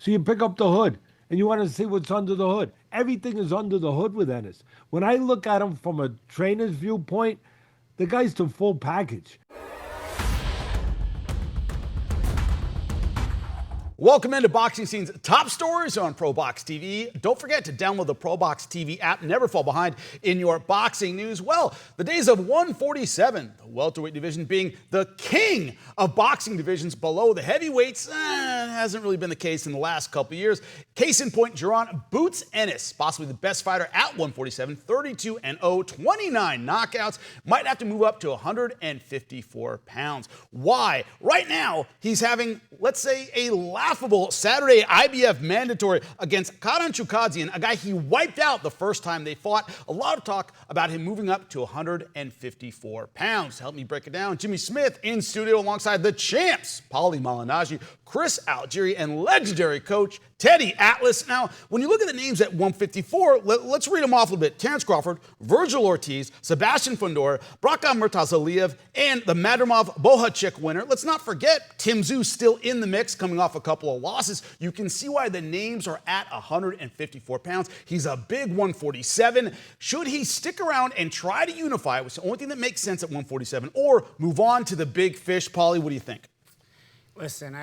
So you pick up the hood and you want to see what's under the hood. Everything is under the hood with Ennis. When I look at him from a trainer's viewpoint, the guy's the full package. Welcome into Boxing Scene's top stories on ProBox TV. Don't forget to download the ProBox TV app. Never fall behind in your boxing news. Well, the days of 147, the welterweight division being the king of boxing divisions below the heavyweights, hasn't really been the case in the last couple of years. Case in point, Jaron Boots Ennis, possibly the best fighter at 147, 32-0, 29 knockouts, might have to move up to 154 pounds. Why? Right now, he's having, let's say, a laughable Saturday IBF mandatory against Karan Chukadzian, a guy he wiped out the first time they fought. A lot of talk about him moving up to 154 pounds. To help me break it down, Jimmy Smith in studio alongside the champs, Paulie Malignaggi, Chris Algieri, and legendary coach Teddy Atlas. Now, when you look at the names at 154, let's read them off a little bit. Terence Crawford, Virgil Ortiz, Sebastian Fundora, Brakan Murtazaliev, and the Madrimov Bohachik winner. Let's not forget Tim Tszyu still in the mix, coming off a couple of losses. You can see why the names are at 154 pounds. He's a big 147. Should he stick around and try to unify, which is the only thing that makes sense at 147, or move on to the big fish? Paulie, what do you think? Listen,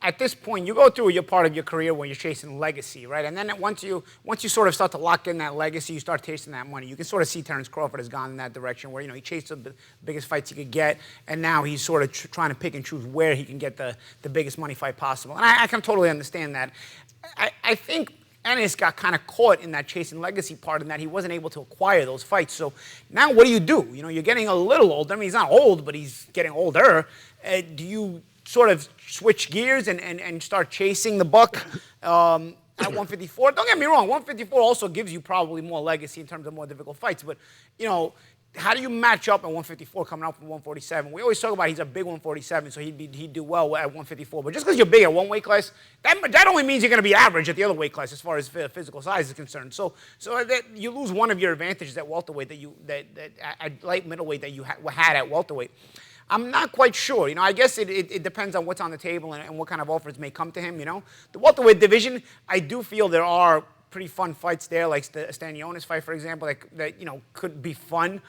at this point, you go through your part of your career when you're chasing legacy, right? And then once you sort of start to lock in that legacy, you start tasting that money. You can sort of see Terence Crawford has gone in that direction where, he chased the biggest fights he could get, and now he's sort of trying to pick and choose where he can get the biggest money fight possible. And I can totally understand that. I think Ennis got kind of caught in that chasing legacy part, in that he wasn't able to acquire those fights. So now what do? You're getting a little older. I mean, he's not old, but he's getting older. Do you sort of switch gears and start chasing the buck at 154? Don't get me wrong, 154 also gives you probably more legacy in terms of more difficult fights. But, how do you match up at 154 coming out from 147? We always talk about he's a big 147, so he'd do well at 154. But just because you're big at one weight class, that only means you're going to be average at the other weight class as far as physical size is concerned. So that you lose one of your advantages at welterweight that at light middleweight that you had at welterweight. I'm not quite sure. I guess it depends on what's on the table and what kind of offers may come to him. The welterweight division, I do feel there are pretty fun fights there, like the Stanionis fight, for example, that could be fun.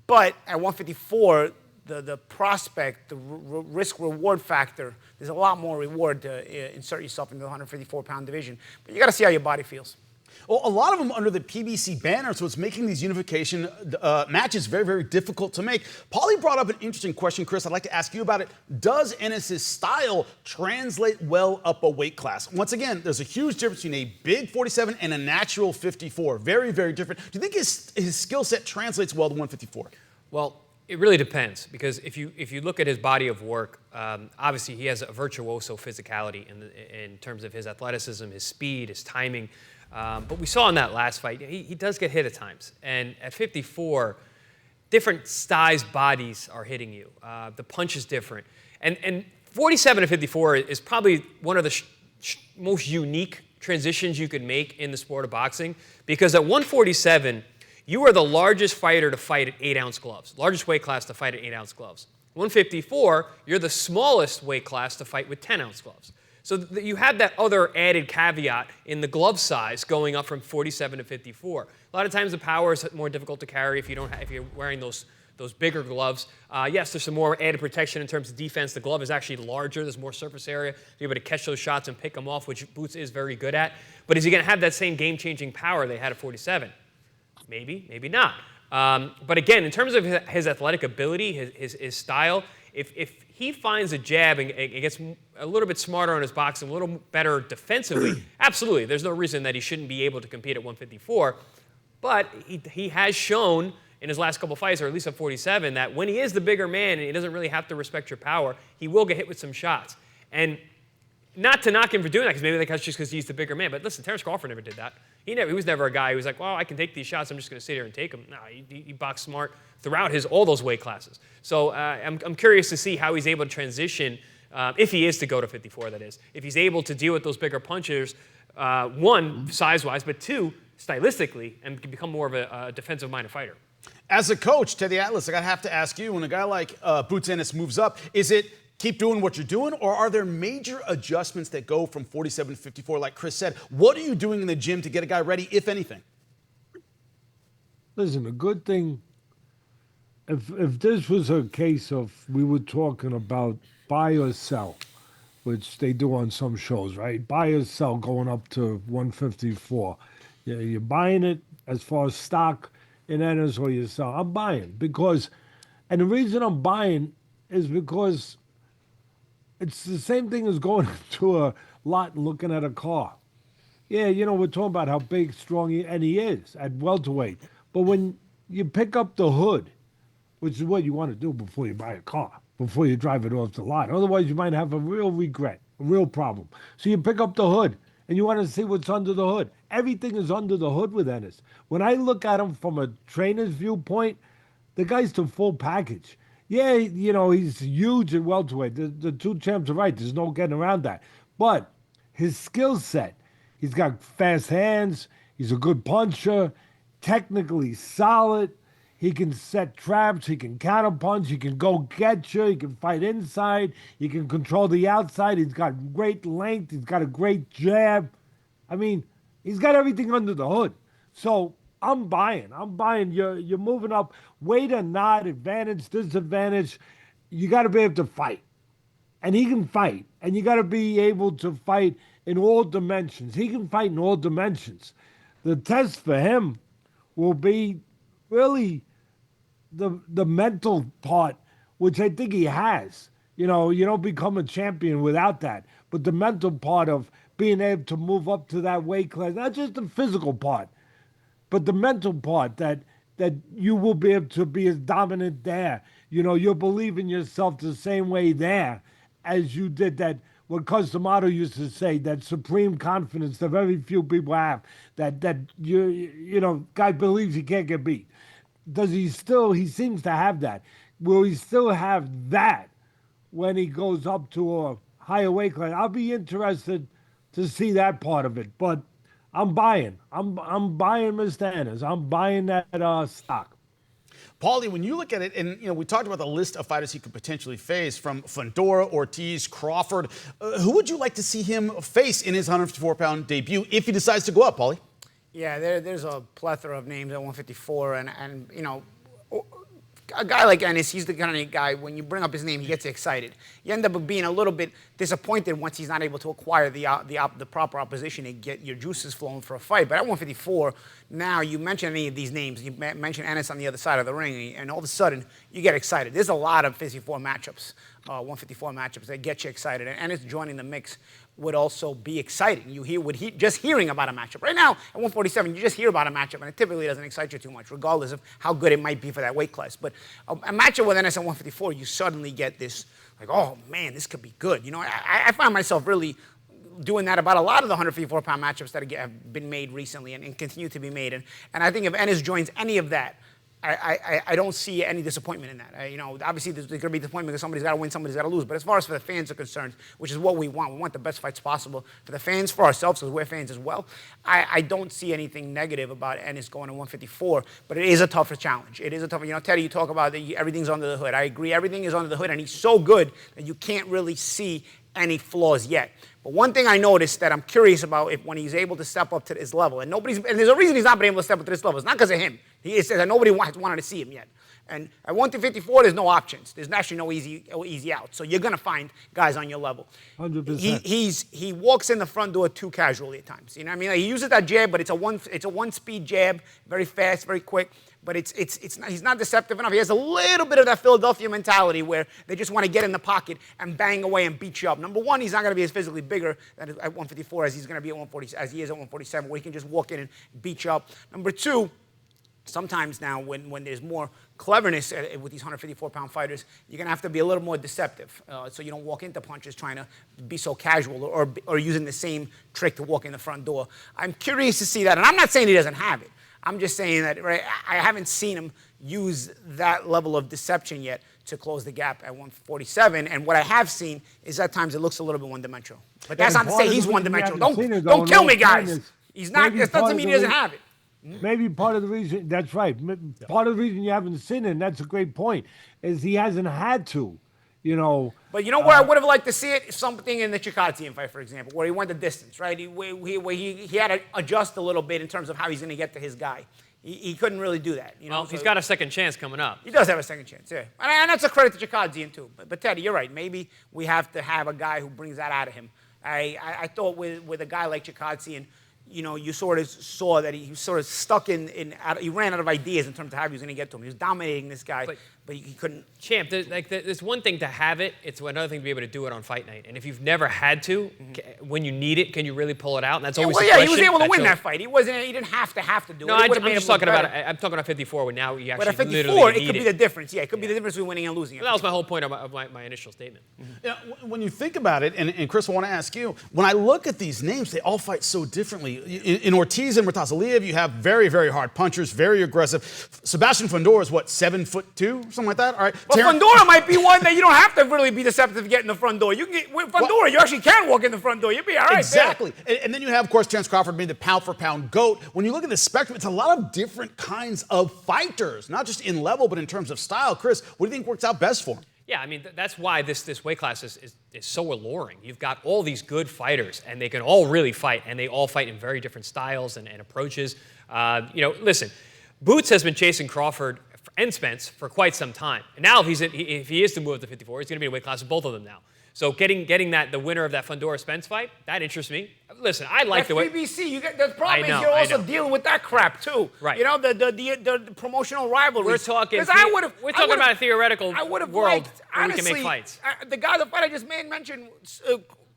But at 154, the prospect, the risk-reward factor, there's a lot more reward to insert yourself into the 154-pound division. But you got to see how your body feels. Well, a lot of them under the PBC banner, so it's making these unification matches very, very difficult to make. Paulie brought up an interesting question, Chris. I'd like to ask you about it. Does Ennis' style translate well up a weight class? Once again, there's a huge difference between a big 47 and a natural 54. Very, very different. Do you think his skill set translates well to 154? Well, it really depends, because if you look at his body of work, obviously he has a virtuoso physicality in terms of his athleticism, his speed, his timing. But we saw in that last fight, he does get hit at times. And at 54, different sized bodies are hitting you. The punch is different. And 47 to 54 is probably one of the most unique transitions you could make in the sport of boxing, because at 147, you are the largest fighter to fight at 8-ounce gloves, largest weight class to fight at 8-ounce gloves. 154, you're the smallest weight class to fight with 10-ounce gloves. So you have that other added caveat in the glove size going up from 47 to 54. A lot of times the power is more difficult to carry if you're wearing those bigger gloves. Yes, there's some more added protection in terms of defense. The glove is actually larger. There's more surface area to be able to catch those shots and pick them off, which Boots is very good at. But is he going to have that same game-changing power they had at 47? Maybe, maybe not. But again, in terms of his athletic ability, his style, if he finds a jab and gets a little bit smarter on his boxing, a little better defensively, absolutely. There's no reason that he shouldn't be able to compete at 154. But he has shown in his last couple fights, or at least at 47, that when he is the bigger man and he doesn't really have to respect your power, he will get hit with some shots. And not to knock him for doing that, because maybe that's just because he's the bigger man. But listen, Terence Crawford never did that. He was never a guy who was like, well, I can take these shots. I'm just going to sit here and take them. No, he boxed smart throughout all those weight classes. So I'm curious to see how he's able to transition, if he is to go to 54, that is. If he's able to deal with those bigger punchers, one, size-wise, but two, stylistically, and become more of a defensive-minded fighter. As a coach, Teddy Atlas, I have to ask you, when a guy like Boots Ennis moves up, is it keep doing what you're doing, or are there major adjustments that go from 47 to 54? Like Chris said, what are you doing in the gym to get a guy ready, if anything? Listen, a good thing, if this was a case of we were talking about buy or sell, which they do on some shows, right? Buy or sell going up to 154. Yeah, you're buying it as far as stock in Ennis or you sell. I'm buying because, and the reason I'm buying is because it's the same thing as going to a lot and looking at a car. Yeah, you know, we're talking about how big, strong he is at welterweight. But when you pick up the hood, which is what you want to do before you buy a car, before you drive it off the lot. Otherwise, you might have a real regret, a real problem. So you pick up the hood and you want to see what's under the hood. Everything is under the hood with Ennis. When I look at him from a trainer's viewpoint, the guy's the full package. Yeah, you know, he's huge at welterweight. The two champs are right. There's no getting around that. But his skill set, he's got fast hands. He's a good puncher, technically solid. He can set traps. He can counterpunch. He can go get you. He can fight inside. He can control the outside. He's got great length. He's got a great jab. I mean, he's got everything under the hood. So I'm buying. I'm buying. You're moving up. Weight or not, advantage, disadvantage. You got to be able to fight. And he can fight. And you got to be able to fight in all dimensions. He can fight in all dimensions. The test for him will be really the mental part, which I think he has. You know, you don't become a champion without that. But the mental part of being able to move up to that weight class, not just the physical part, but the mental part that you will be able to be as dominant there. You know, you'll believe in yourself the same way there as you did that, what Costamato used to say, that supreme confidence that very few people have, that you know, guy believes he can't get beat. Does he still, he seems to have that. Will he still have that when he goes up to a higher weight class? I'll be interested to see that part of it. But I'm buying. I'm buying Mr. Ennis. I'm buying that stock. Paulie, when you look at it, and you know, we talked about the list of fighters he could potentially face, from Fundora, Ortiz, Crawford. Who would you like to see him face in his 154-pound debut if he decides to go up, Paulie? Yeah, there's a plethora of names at 154, and you know, a guy like Ennis, he's the kind of guy, when you bring up his name, he gets excited. You end up being a little bit disappointed once he's not able to acquire the proper opposition and get your juices flowing for a fight. But at 154, now you mention any of these names, you mention Ennis on the other side of the ring, and all of a sudden, you get excited. There's a lot of 54 matchups, 154 matchups that get you excited, and Ennis joining the mix would also be exciting. You hear, just hearing about a matchup. Right now, at 147, you just hear about a matchup, and it typically doesn't excite you too much, regardless of how good it might be for that weight class. But a matchup with Ennis at 154, you suddenly get this, like, oh, man, this could be good. You know, I find myself really doing that about a lot of the 154-pound matchups that have been made recently and continue to be made. And I think if Ennis joins any of that, I don't see any disappointment in that. You know, obviously there's going to be disappointment because somebody's got to win, somebody's got to lose. But as far as for the fans are concerned, which is what we want the best fights possible for the fans, for ourselves, because we're fans as well. I don't see anything negative about Ennis going to 154, but it is a tougher challenge. It is a tougher. You know, Teddy, you talk about that everything's under the hood. I agree, everything is under the hood, and he's so good that you can't really see any flaws yet. But one thing I noticed that I'm curious about when he's able to step up to this level, and there's a reason he's not been able to step up to this level. It's not because of him. He says that nobody has wanted to see him yet. And at 154, there's no options. There's actually no easy out. So you're going to find guys on your level. 100%. He walks in the front door too casually at times. You know what I mean? Like, he uses that jab, but it's a one-speed jab, very fast, very quick. But he's not deceptive enough. He has a little bit of that Philadelphia mentality where they just want to get in the pocket and bang away and beat you up. Number one, he's not going to be as physically bigger at 154 as he's going to be at 140, as he is at 147, where he can just walk in and beat you up. Number two, sometimes now when there's more cleverness with these 154-pound fighters, you're going to have to be a little more deceptive so you don't walk into punches trying to be so casual or using the same trick to walk in the front door. I'm curious to see that, and I'm not saying he doesn't have it. I'm just saying that, right, I haven't seen him use that level of deception yet to close the gap at 147. And what I have seen is at times it looks a little bit one-dimensional. But that's not to say he's one-dimensional. Don't kill me, guys. He's not. That doesn't mean he doesn't have it. Maybe part of the reason, that's right. Part of the reason you haven't seen it, and that's a great point, is he hasn't had to. you know. But you know where I would have liked to see it? Something in the Chikadze fight, for example, where he went the distance, right? He had to adjust a little bit in terms of how he's going to get to his guy. He couldn't really do that. You know? Well, he's got a second chance coming up. He does have a second chance, yeah. And that's a credit to Chikadze too. But Teddy, you're right. Maybe we have to have a guy who brings that out of him. I thought with a guy like Chikadze, you know, you sort of saw that he was sort of stuck he ran out of ideas in terms of how he was going to get to him. He was dominating this guy, but he couldn't. Champ, there's one thing to have it. It's another thing to be able to do it on fight night. And if you've never had to, when you need it, can you really pull it out? And that's always the question. He was able to win that fight. He didn't have to do it. No, I'm just talking about. I'm talking about 54. When now you actually but at 54, literally it could be the difference. Yeah, it could be the difference between winning and losing. That was my whole point of my initial statement. Yeah, when you think about it, and Chris, I want to ask you, when I look at these names, they all fight so differently. In Ortiz and Murtazaliev, you have very, very hard punchers, very aggressive. Sebastian Fundora is what, 7'2", something like that? All right. Well, Fundora might be one that you don't have to really be deceptive to get in the front door. You can get with Fundora, you actually can walk in the front door. You'll be all right. Exactly. And then you have, of course, Terence Crawford being the pound-for-pound GOAT. When you look at the spectrum, it's a lot of different kinds of fighters, not just in level, but in terms of style. Chris, what do you think works out best for him? Yeah, I mean, that's why this weight class is so alluring. You've got all these good fighters, and they can all really fight, and they all fight in very different styles and approaches. You know, listen, Boots has been chasing Crawford and Spence for quite some time. And now if he is to move up to 54, he's going to be in a weight class with both of them now. So getting the winner of that Fundora-Spence fight, that interests me. Listen, I like the way... PBC, the problem is you're also dealing with that crap, too. Right. You know, the promotional rivalries. We're talking about a theoretical world where we can make fights. The fight I just mentioned,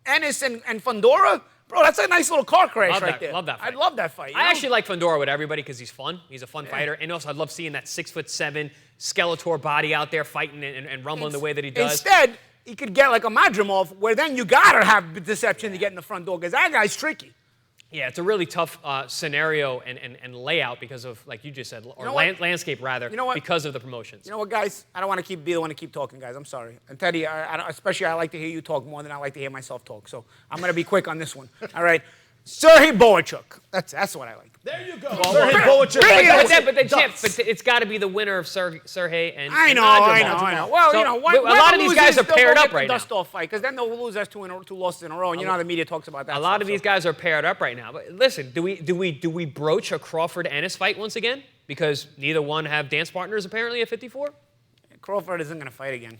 Ennis and Fundora, bro, that's a nice little car crash there. Love that fight. I love that fight. I actually like Fundora with everybody because he's fun. He's a fun fighter. And also, I love seeing that 6'7" Skeletor body out there fighting and rumbling the way that he does. Instead, he could get like a Madrimov, where then you gotta have deception to get in the front door, because that guy's tricky. Yeah, it's a really tough scenario and layout because of, like you just said, or landscape rather, because of the promotions. You know what, guys? I don't want to be the one to keep talking, guys. I'm sorry. And Teddy, especially I like to hear you talk more than I like to hear myself talk. So I'm going to be quick on this one. All right. Serhii Bohachuk. That's what I like. There you go. Serhii Bohachuk. But it's got to be the winner of Serhii and I know. Well, you know, a lot of these guys are paired up right now. Dust-off fight, because then they'll lose us two losses in a row, and you know how the media talks about that. A lot of these guys are paired up right now. But listen, do we broach a Crawford-Ennis fight once again? Because neither one have dance partners apparently at 54. Crawford isn't going to fight again.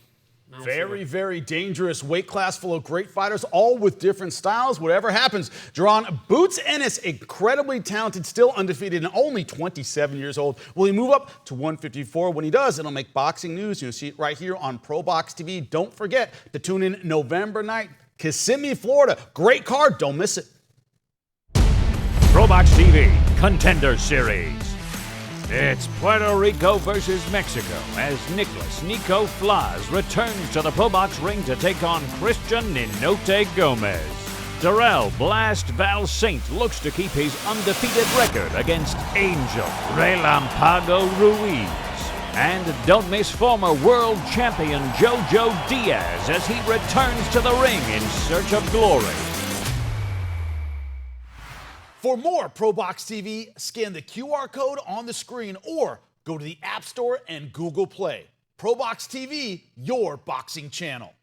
Very, very dangerous weight class full of great fighters, all with different styles. Whatever happens, Jaron Boots Ennis, incredibly talented, still undefeated, and only 27 years old. Will he move up to 154? When he does, it'll make boxing news. You'll see it right here on ProBox TV. Don't forget to tune in November 9th, Kissimmee, Florida. Great card. Don't miss it. ProBox TV Contender Series. It's Puerto Rico versus Mexico as Nicholas Nico Flaz returns to the ProBox ring to take on Christian Ninote Gomez. Darrell Blast Val Saint looks to keep his undefeated record against Angel Relampago Ruiz. And don't miss former world champion Jojo Diaz as he returns to the ring in search of glory. For more ProBox TV, scan the QR code on the screen or go to the App Store and Google Play. ProBox TV, your boxing channel.